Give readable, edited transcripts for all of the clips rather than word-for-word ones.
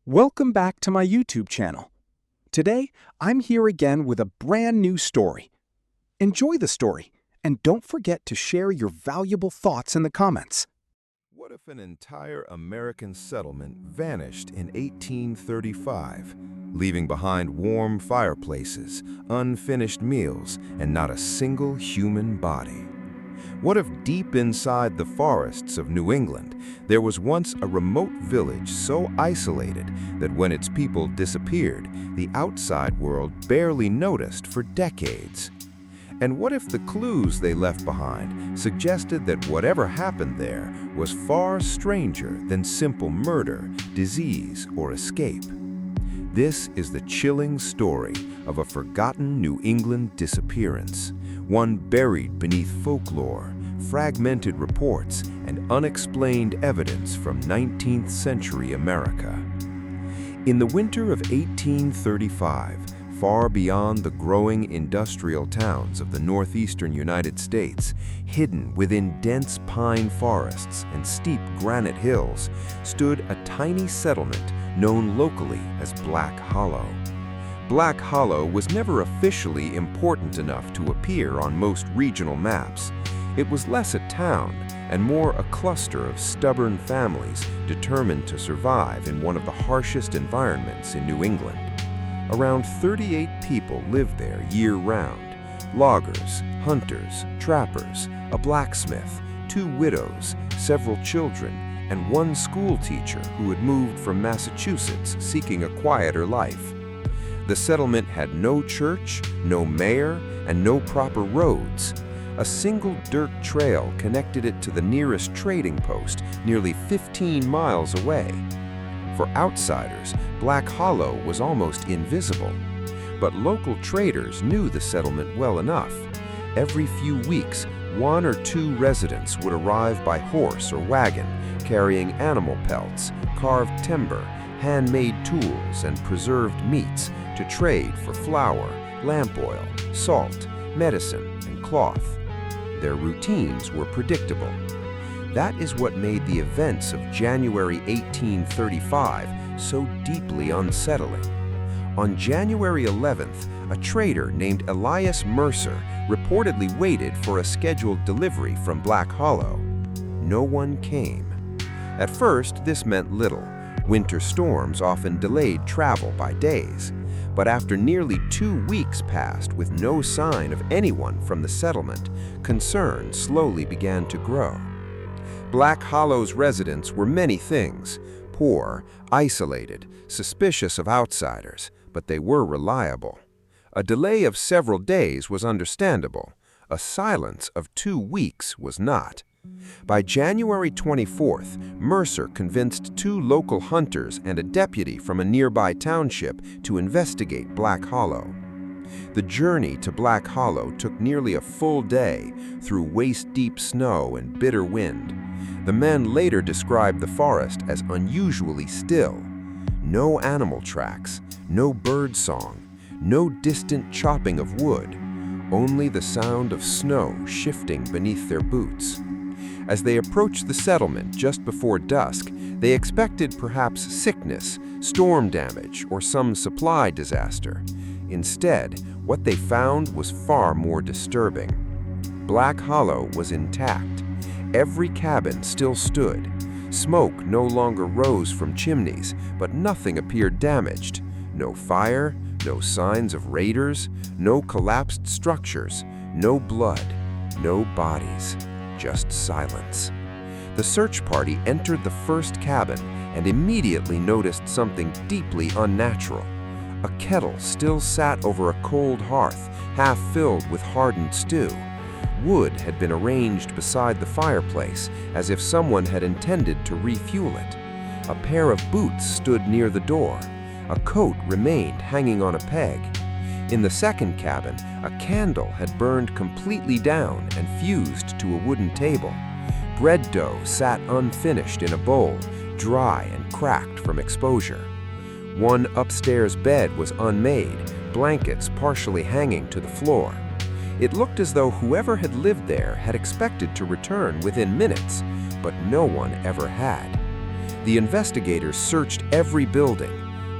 Welcome back to my YouTube channel. Today, I'm here again with a brand new story. Enjoy the story, and don't forget to share your valuable thoughts in the comments. What if an entire American settlement vanished in 1835, leaving behind warm fireplaces, unfinished meals, and not a single human body? What if deep inside the forests of New England, there was once a remote village so isolated that when its people disappeared, the outside world barely noticed for decades? And what if the clues they left behind suggested that whatever happened there was far stranger than simple murder, disease, or escape? This is the chilling story of a forgotten New England disappearance, one buried beneath folklore, fragmented reports, and unexplained evidence from 19th century America. In the winter of 1835, far beyond the growing industrial towns of the northeastern United States, hidden within dense pine forests and steep granite hills, stood a tiny settlement known locally as Black Hollow. Black Hollow was never officially important enough to appear on most regional maps. It was less a town and more a cluster of stubborn families determined to survive in one of the harshest environments in New England. Around 38 people lived there year-round: loggers, hunters, trappers, a blacksmith, 2 widows, several children, and 1 school teacher who had moved from Massachusetts seeking a quieter life. The settlement had no church, no mayor, and no proper roads. A single dirt trail connected it to the nearest trading post nearly 15 miles away. For outsiders, Black Hollow was almost invisible. But local traders knew the settlement well enough. Every few weeks, 1 or 2 residents would arrive by horse or wagon, carrying animal pelts, carved timber, handmade tools, and preserved meats to trade for flour, lamp oil, salt, medicine, and cloth. Their routines were predictable. That is what made the events of January 1835 so deeply unsettling. On January 11th, a trader named Elias Mercer reportedly waited for a scheduled delivery from Black Hollow. No one came. At first, this meant little. Winter storms often delayed travel by days. But after nearly 2 weeks passed with no sign of anyone from the settlement, concern slowly began to grow. Black Hollow's residents were many things: poor, isolated, suspicious of outsiders, but they were reliable. A delay of several days was understandable. A silence of 2 weeks was not. By January 24th, Mercer convinced 2 local hunters and a deputy from a nearby township to investigate Black Hollow. The journey to Black Hollow took nearly a full day through waist-deep snow and bitter wind. The men later described the forest as unusually still. No animal tracks, no bird song, no distant chopping of wood, only the sound of snow shifting beneath their boots. As they approached the settlement just before dusk, they expected perhaps sickness, storm damage, or some supply disaster. Instead, what they found was far more disturbing. Black Hollow was intact. Every cabin still stood. Smoke no longer rose from chimneys, but nothing appeared damaged. No fire, no signs of raiders, no collapsed structures, no blood, no bodies. Just silence. The search party entered the first cabin and immediately noticed something deeply unnatural. A kettle still sat over a cold hearth, half filled with hardened stew. Wood had been arranged beside the fireplace, as if someone had intended to refuel it. A pair of boots stood near the door. A coat remained hanging on a peg. In the second cabin, a candle had burned completely down and fused to a wooden table. Bread dough sat unfinished in a bowl, dry and cracked from exposure. One upstairs bed was unmade, blankets partially hanging to the floor. It looked as though whoever had lived there had expected to return within minutes, but no one ever had. The investigators searched every building.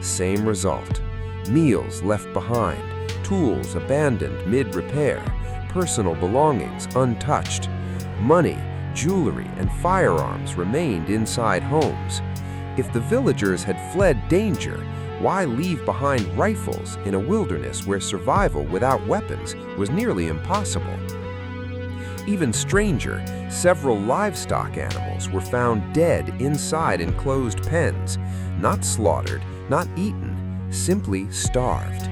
Same result. Meals left behind, tools abandoned mid-repair, personal belongings untouched. Money, jewelry, and firearms remained inside homes. If the villagers had fled danger, why leave behind rifles in a wilderness where survival without weapons was nearly impossible? Even stranger, several livestock animals were found dead inside enclosed pens, not slaughtered, not eaten, simply starved.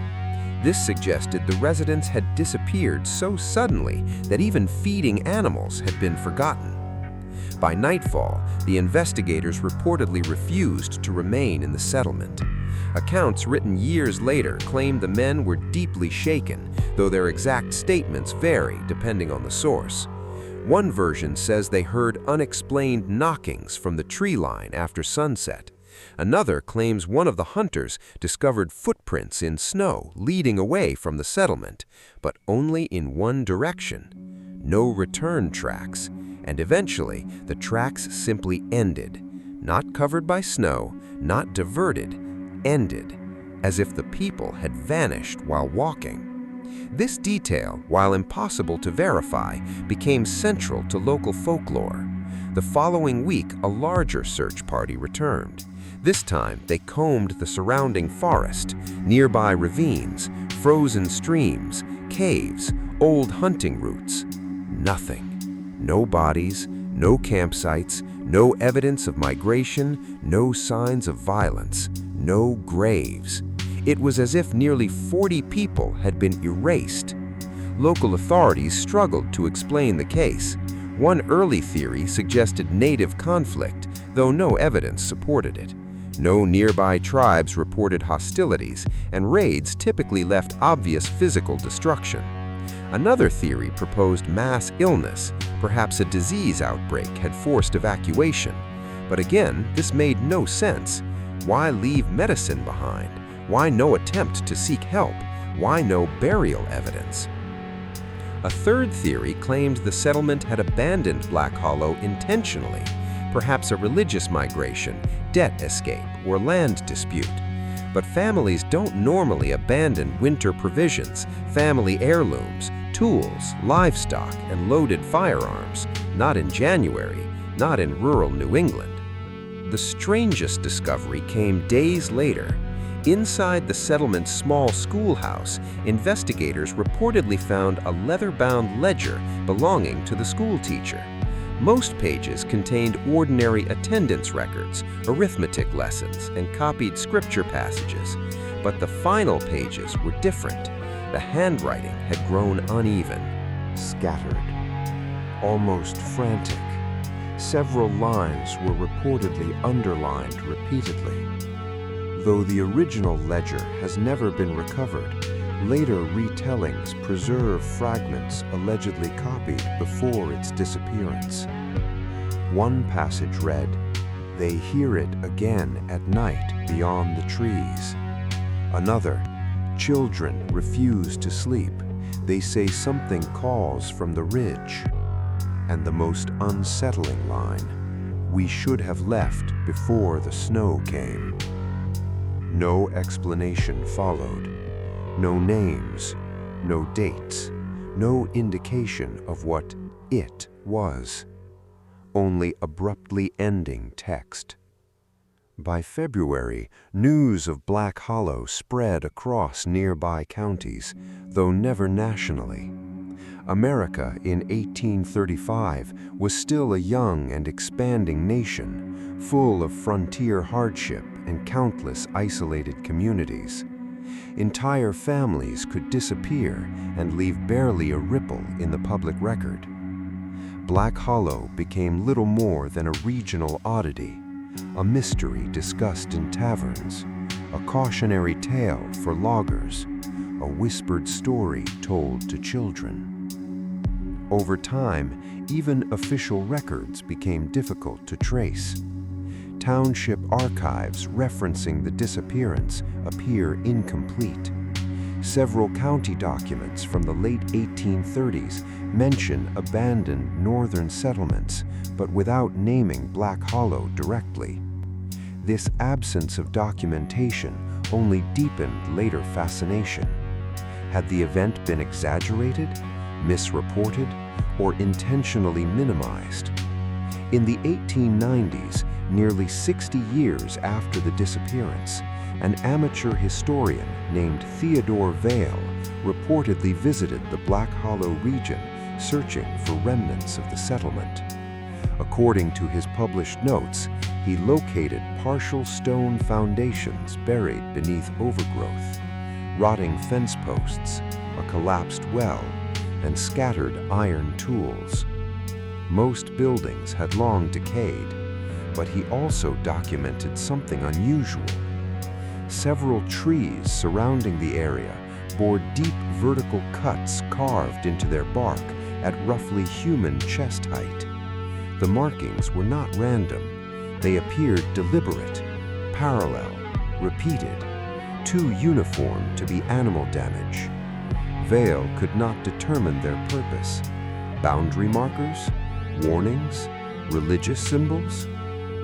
This suggested the residents had disappeared so suddenly that even feeding animals had been forgotten. By nightfall, the investigators reportedly refused to remain in the settlement. Accounts written years later claim the men were deeply shaken, though their exact statements vary depending on the source. One version says they heard unexplained knockings from the tree line after sunset. Another claims one of the hunters discovered footprints in snow leading away from the settlement, but only in one direction. No return tracks, and eventually the tracks simply ended. Not covered by snow, not diverted, ended, as if the people had vanished while walking. This detail, while impossible to verify, became central to local folklore. The following week, a larger search party returned. This time, they combed the surrounding forest, nearby ravines, frozen streams, caves, old hunting routes. Nothing. No bodies, no campsites, no evidence of migration, no signs of violence, no graves. It was as if nearly 40 people had been erased. Local authorities struggled to explain the case. One early theory suggested native conflict, though no evidence supported it. No nearby tribes reported hostilities, and raids typically left obvious physical destruction. Another theory proposed mass illness, perhaps a disease outbreak had forced evacuation. But again, this made no sense. Why leave medicine behind? Why no attempt to seek help? Why no burial evidence? A third theory claimed the settlement had abandoned Black Hollow intentionally, perhaps a religious migration, debt escape, or land dispute. But families don't normally abandon winter provisions, family heirlooms, tools, livestock, and loaded firearms, not in January, not in rural New England. The strangest discovery came days later. Inside the settlement's small schoolhouse, investigators reportedly found a leather-bound ledger belonging to the schoolteacher. Most pages contained ordinary attendance records, arithmetic lessons, and copied scripture passages. But the final pages were different. The handwriting had grown uneven, scattered, almost frantic. Several lines were reportedly underlined repeatedly. Though the original ledger has never been recovered, later retellings preserve fragments allegedly copied before its disappearance. One passage read, "They hear it again at night beyond the trees." Another, "Children refuse to sleep. They say something calls from the ridge." And the most unsettling line, "We should have left before the snow came." No explanation followed. No names, no dates, no indication of what it was. Only abruptly ending text. By February, news of Black Hollow spread across nearby counties, though never nationally. America in 1835 was still a young and expanding nation, full of frontier hardship and countless isolated communities. Entire families could disappear and leave barely a ripple in the public record. Black Hollow became little more than a regional oddity, a mystery discussed in taverns, a cautionary tale for loggers, a whispered story told to children. Over time, even official records became difficult to trace. Township archives referencing the disappearance appear incomplete. Several county documents from the late 1830s mention abandoned northern settlements, but without naming Black Hollow directly. This absence of documentation only deepened later fascination. Had the event been exaggerated, misreported, or intentionally minimized? In the 1890s, nearly 60 years after the disappearance, an amateur historian named Theodore Vail reportedly visited the Black Hollow region searching for remnants of the settlement. According to his published notes, he located partial stone foundations buried beneath overgrowth, rotting fence posts, a collapsed well, and scattered iron tools. Most buildings had long decayed, but he also documented something unusual. Several trees surrounding the area bore deep vertical cuts carved into their bark at roughly human chest height. The markings were not random. They appeared deliberate, parallel, repeated, too uniform to be animal damage. Vail could not determine their purpose. Boundary markers? Warnings? Religious symbols?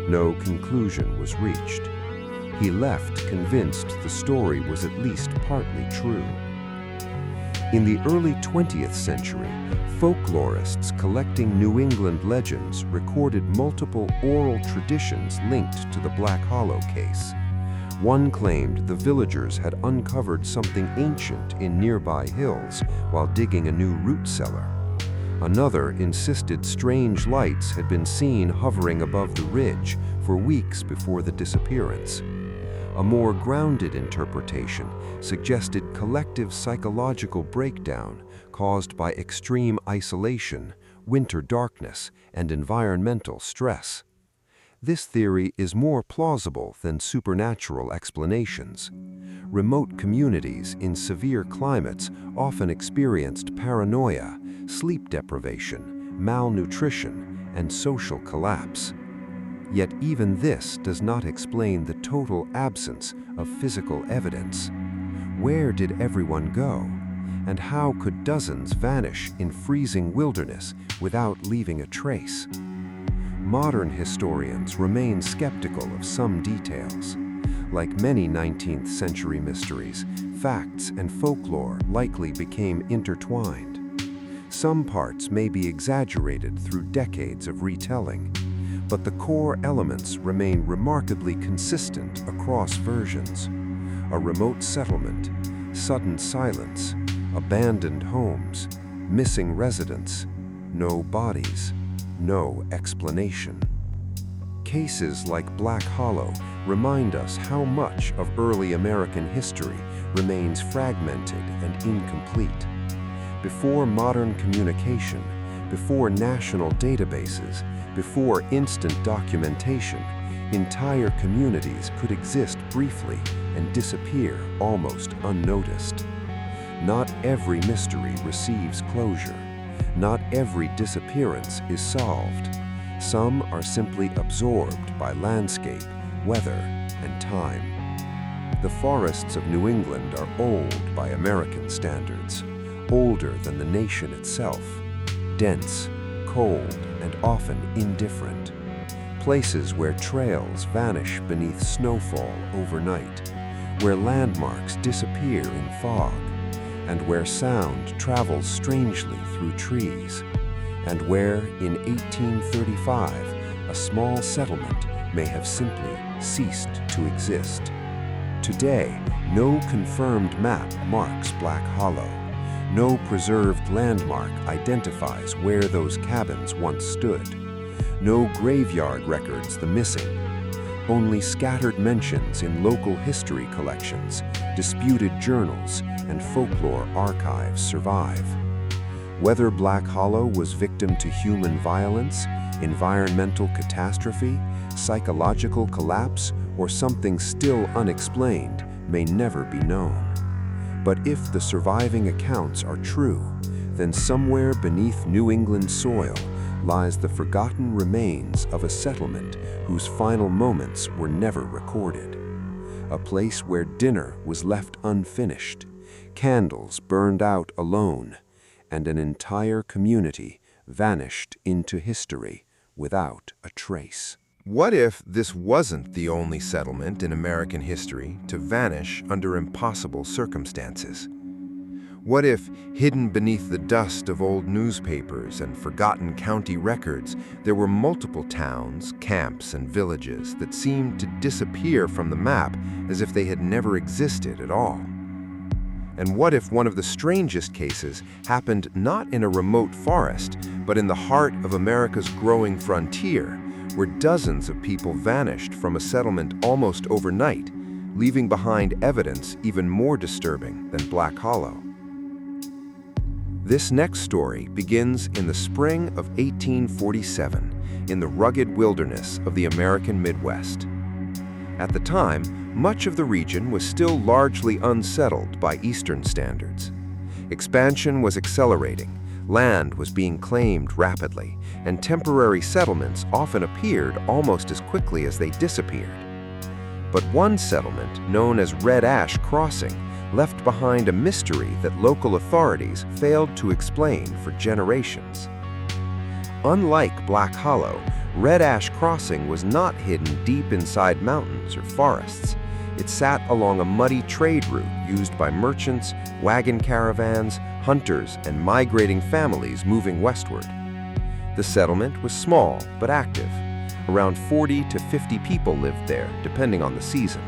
No conclusion was reached. He left convinced the story was at least partly true. In the early 20th century, folklorists collecting New England legends recorded multiple oral traditions linked to the Black Hollow case. One claimed the villagers had uncovered something ancient in nearby hills while digging a new root cellar. Another insisted strange lights had been seen hovering above the ridge for weeks before the disappearance. A more grounded interpretation suggested collective psychological breakdown caused by extreme isolation, winter darkness, and environmental stress. This theory is more plausible than supernatural explanations. Remote communities in severe climates often experienced paranoia, sleep deprivation, malnutrition, and social collapse. Yet even this does not explain the total absence of physical evidence. Where did everyone go? And how could dozens vanish in freezing wilderness without leaving a trace? Modern historians remain skeptical of some details. Like many 19th century mysteries, facts and folklore likely became intertwined. Some parts may be exaggerated through decades of retelling, but the core elements remain remarkably consistent across versions. A remote settlement, sudden silence, abandoned homes, missing residents, no bodies, no explanation. Cases like Black Hollow remind us how much of early American history remains fragmented and incomplete. Before modern communication, before national databases, before instant documentation, entire communities could exist briefly and disappear almost unnoticed. Not every mystery receives closure. Not every disappearance is solved. Some are simply absorbed by landscape, weather, and time. The forests of New England are old by American standards, older than the nation itself, dense, cold, and often indifferent. Places where trails vanish beneath snowfall overnight, where landmarks disappear in fog, and where sound travels strangely through trees, and where, in 1835, a small settlement may have simply ceased to exist. Today, no confirmed map marks Black Hollow. No preserved landmark identifies where those cabins once stood. No graveyard records the missing. Only scattered mentions in local history collections, disputed journals, and folklore archives survive. Whether Black Hollow was victim to human violence, environmental catastrophe, psychological collapse, or something still unexplained may never be known. But if the surviving accounts are true, then somewhere beneath New England soil lies the forgotten remains of a settlement whose final moments were never recorded. A place where dinner was left unfinished, candles burned out alone, and an entire community vanished into history without a trace. What if this wasn't the only settlement in American history to vanish under impossible circumstances? What if, hidden beneath the dust of old newspapers and forgotten county records, there were multiple towns, camps, and villages that seemed to disappear from the map as if they had never existed at all? And what if one of the strangest cases happened not in a remote forest, but in the heart of America's growing frontier, where dozens of people vanished from a settlement almost overnight, leaving behind evidence even more disturbing than Black Hollow? This next story begins in the spring of 1847 in the rugged wilderness of the American Midwest. At the time, much of the region was still largely unsettled by Eastern standards. Expansion was accelerating, land was being claimed rapidly, and temporary settlements often appeared almost as quickly as they disappeared. But one settlement, known as Red Ash Crossing, left behind a mystery that local authorities failed to explain for generations. Unlike Black Hollow, Red Ash Crossing was not hidden deep inside mountains or forests. It sat along a muddy trade route used by merchants, wagon caravans, hunters, and migrating families moving westward. The settlement was small but active. Around 40 to 50 people lived there, depending on the season.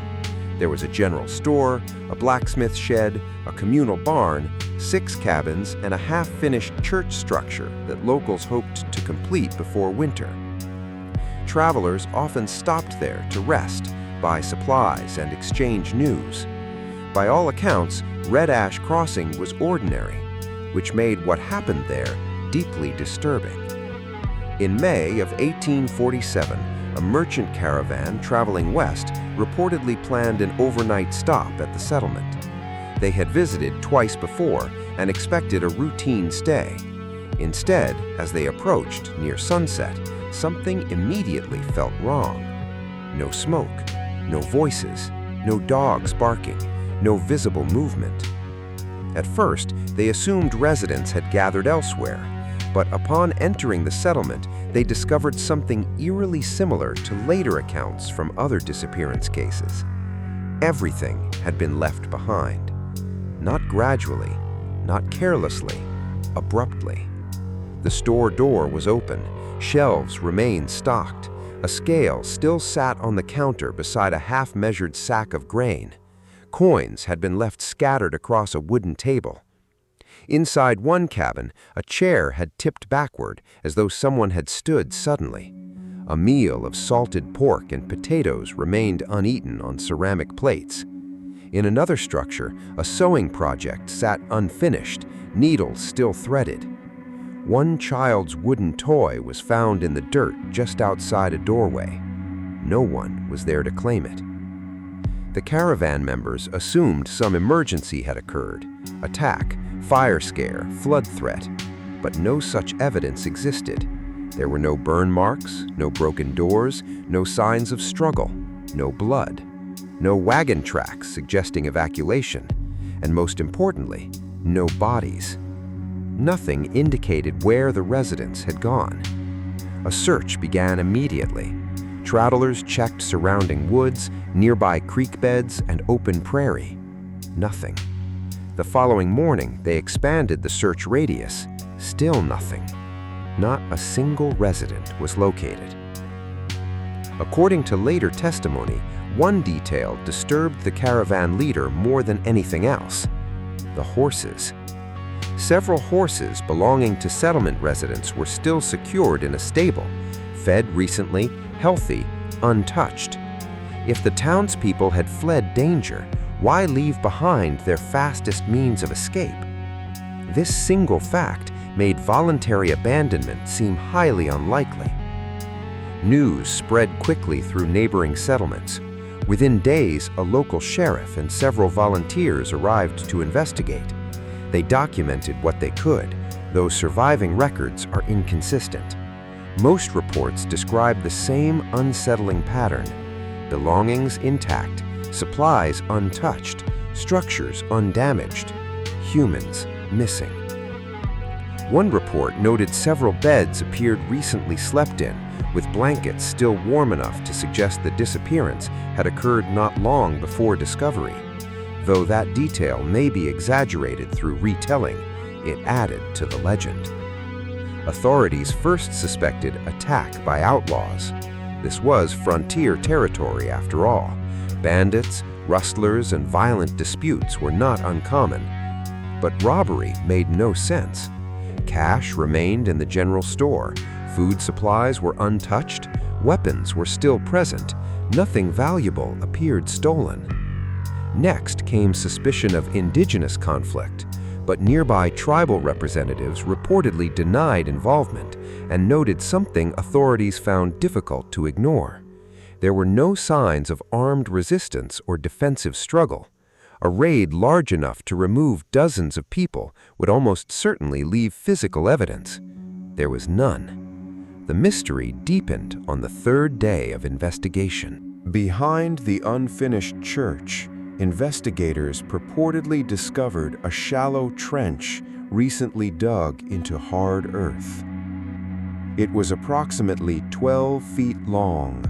There was a general store, a blacksmith shed, a communal barn, 6 cabins, and a half-finished church structure that locals hoped to complete before winter. Travelers often stopped there to rest, buy supplies, and exchange news. By all accounts, Red Ash Crossing was ordinary, which made what happened there deeply disturbing. In May of 1847, a merchant caravan traveling west reportedly planned an overnight stop at the settlement. They had visited twice before and expected a routine stay. Instead, as they approached near sunset, something immediately felt wrong. No smoke, no voices, no dogs barking, no visible movement. At first, they assumed residents had gathered elsewhere, but upon entering the settlement, they discovered something eerily similar to later accounts from other disappearance cases. Everything had been left behind. Not gradually, not carelessly, abruptly. The store door was open, shelves remained stocked, a scale still sat on the counter beside a half-measured sack of grain. Coins had been left scattered across a wooden table. Inside one cabin, a chair had tipped backward as though someone had stood suddenly. A meal of salted pork and potatoes remained uneaten on ceramic plates. In another structure, a sewing project sat unfinished, needles still threaded. One child's wooden toy was found in the dirt just outside a doorway. No one was there to claim it. The caravan members assumed some emergency had occurred: attack, fire scare, flood threat. But no such evidence existed. There were no burn marks, no broken doors, no signs of struggle, no blood, no wagon tracks suggesting evacuation, and most importantly, no bodies. Nothing indicated where the residents had gone. A search began immediately. Travelers checked surrounding woods, nearby creek beds, and open prairie. Nothing. The following morning, they expanded the search radius. Still nothing. Not a single resident was located. According to later testimony, one detail disturbed the caravan leader more than anything else: the horses. Several horses belonging to settlement residents were still secured in a stable, fed recently, healthy, untouched. If the townspeople had fled danger, why leave behind their fastest means of escape? This single fact made voluntary abandonment seem highly unlikely. News spread quickly through neighboring settlements. Within days, a local sheriff and several volunteers arrived to investigate. They documented what they could, though surviving records are inconsistent. Most reports describe the same unsettling pattern: belongings intact, supplies untouched, structures undamaged, humans missing. One report noted several beds appeared recently slept in, with blankets still warm enough to suggest the disappearance had occurred not long before discovery. Though that detail may be exaggerated through retelling, it added to the legend. Authorities first suspected attack by outlaws. This was frontier territory after all. Bandits, rustlers, and violent disputes were not uncommon. But robbery made no sense. Cash remained in the general store, food supplies were untouched, weapons were still present, nothing valuable appeared stolen. Next came suspicion of indigenous conflict, but nearby tribal representatives reportedly denied involvement and noted something authorities found difficult to ignore. There were no signs of armed resistance or defensive struggle. A raid large enough to remove dozens of people would almost certainly leave physical evidence. There was none. The mystery deepened on the third day of investigation. Behind the unfinished church, investigators purportedly discovered a shallow trench recently dug into hard earth. It was approximately 12 feet long,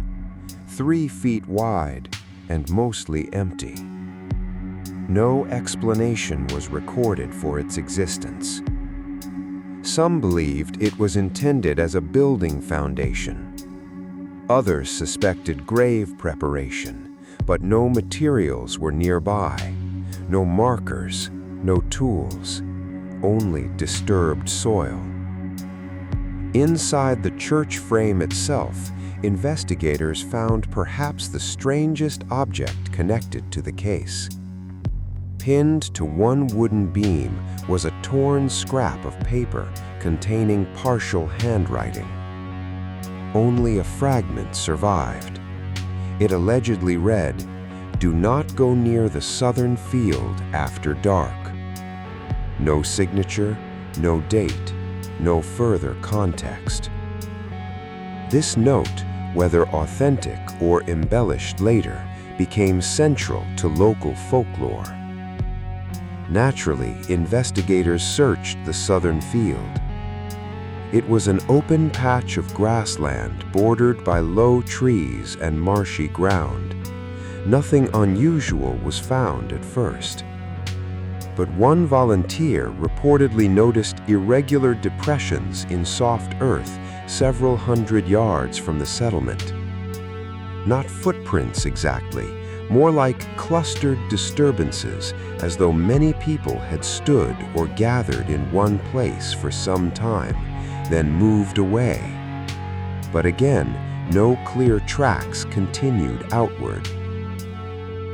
3 feet wide, and mostly empty. No explanation was recorded for its existence. Some believed it was intended as a building foundation. Others suspected grave preparation, but no materials were nearby. No markers, no tools, only disturbed soil. Inside the church frame itself, investigators found perhaps the strangest object connected to the case. Pinned to one wooden beam was a torn scrap of paper containing partial handwriting. Only a fragment survived. It allegedly read, "Do not go near the southern field after dark." No signature, no date, no further context. This note, whether authentic or embellished later, became central to local folklore. Naturally, investigators searched the southern field. It was an open patch of grassland bordered by low trees and marshy ground. Nothing unusual was found at first. But one volunteer reportedly noticed irregular depressions in soft earth several hundred yards from the settlement. Not footprints exactly, more like clustered disturbances, as though many people had stood or gathered in one place for some time, then moved away. But again, no clear tracks continued outward.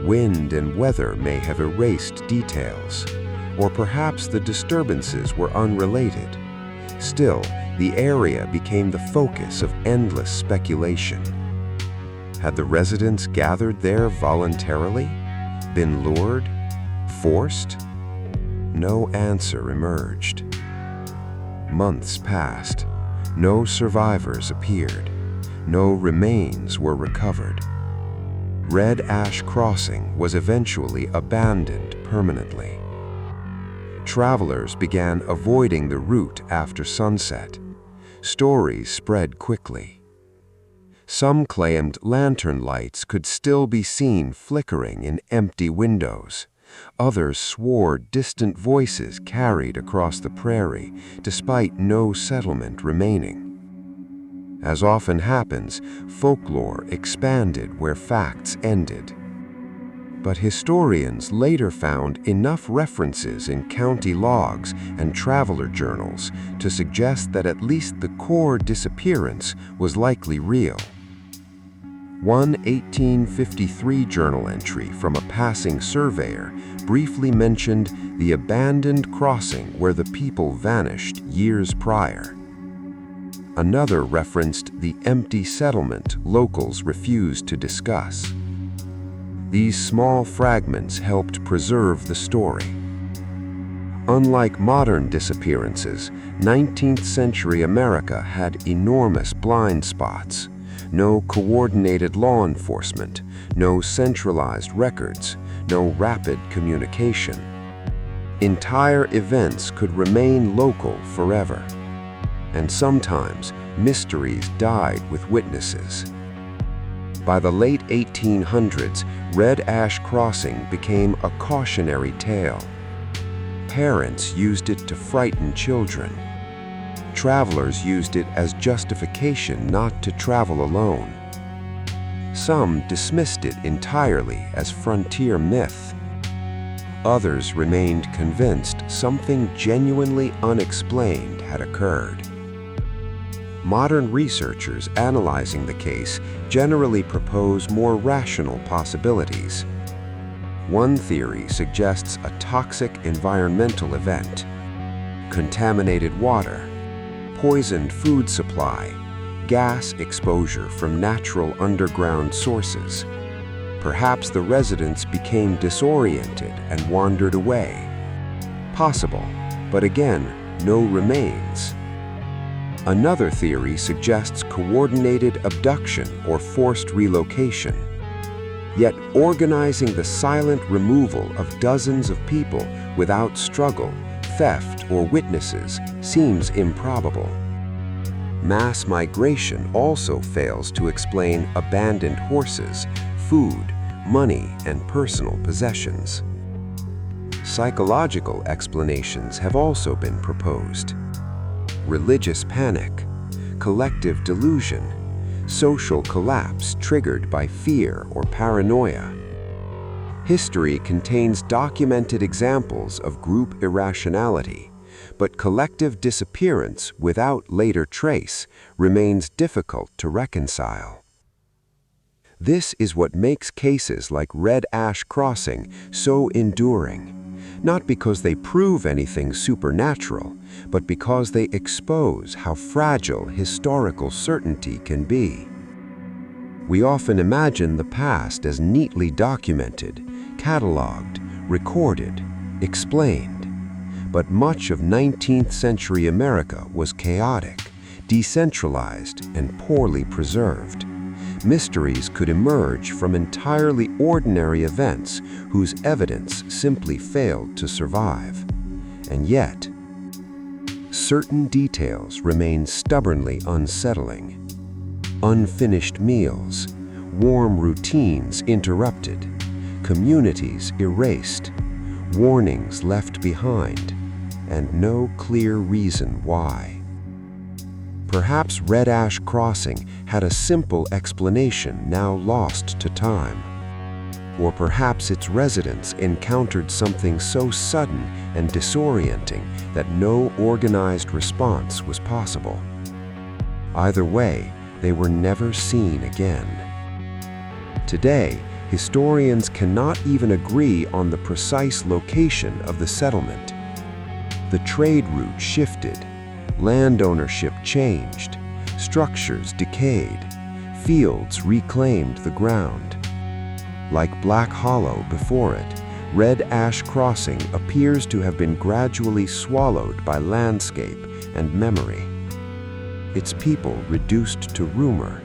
Wind and weather may have erased details, or perhaps the disturbances were unrelated. Still, the area became the focus of endless speculation. Had the residents gathered there voluntarily? Been lured? Forced? No answer emerged. Months passed. No survivors appeared. No remains were recovered. Red Ash Crossing was eventually abandoned permanently. Travelers began avoiding the route after sunset. Stories spread quickly. Some claimed lantern lights could still be seen flickering in empty windows. Others swore distant voices carried across the prairie, despite no settlement remaining. As often happens, folklore expanded where facts ended. But historians later found enough references in county logs and traveler journals to suggest that at least the core disappearance was likely real. One 1853 journal entry from a passing surveyor briefly mentioned the abandoned crossing where the people vanished years prior. Another referenced the empty settlement locals refused to discuss. These small fragments helped preserve the story. Unlike modern disappearances, 19th century America had enormous blind spots. No coordinated law enforcement, no centralized records, no rapid communication. Entire events could remain local forever. And sometimes, mysteries died with witnesses. By the late 1800s, Red Ash Crossing became a cautionary tale. Parents used it to frighten children. Travelers used it as justification not to travel alone. Some dismissed it entirely as frontier myth. Others remained convinced something genuinely unexplained had occurred. Modern researchers analyzing the case generally propose more rational possibilities. One theory suggests a toxic environmental event: contaminated water, poisoned food supply, gas exposure from natural underground sources. Perhaps the residents became disoriented and wandered away. Possible, but again, no remains. Another theory suggests coordinated abduction or forced relocation. Yet organizing the silent removal of dozens of people without struggle, theft, or witnesses seems improbable. Mass migration also fails to explain abandoned horses, food, money, and personal possessions. Psychological explanations have also been proposed. Religious panic, collective delusion, social collapse triggered by fear or paranoia. History contains documented examples of group irrationality, but collective disappearance without later trace remains difficult to reconcile. This is what makes cases like Red Ash Crossing so enduring. Not because they prove anything supernatural, but because they expose how fragile historical certainty can be. We often imagine the past as neatly documented, cataloged, recorded, explained. But much of 19th century America was chaotic, decentralized, and poorly preserved. Mysteries could emerge from entirely ordinary events whose evidence simply failed to survive. And yet, certain details remain stubbornly unsettling. Unfinished meals, warm routines interrupted, communities erased, warnings left behind, and no clear reason why. Perhaps Red Ash Crossing had a simple explanation now lost to time. Or perhaps its residents encountered something so sudden and disorienting that no organized response was possible. Either way, they were never seen again. Today, historians cannot even agree on the precise location of the settlement. The trade route shifted. Land ownership changed, structures decayed, fields reclaimed the ground. Like Black Hollow before it, Red Ash Crossing appears to have been gradually swallowed by landscape and memory. Its people reduced to rumor,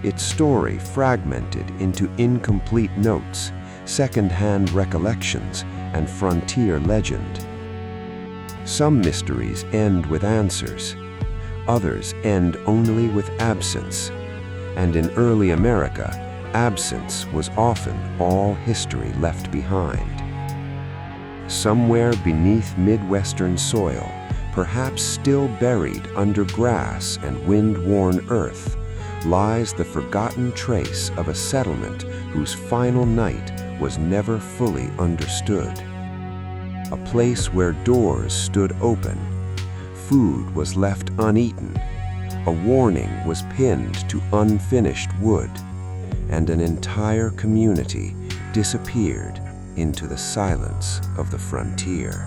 its story fragmented into incomplete notes, second-hand recollections, and frontier legend. Some mysteries end with answers, others end only with absence. And in early America, absence was often all history left behind. Somewhere beneath Midwestern soil, perhaps still buried under grass and wind-worn earth, lies the forgotten trace of a settlement whose final night was never fully understood. A place where doors stood open, food was left uneaten, a warning was pinned to unfinished wood, and an entire community disappeared into the silence of the frontier.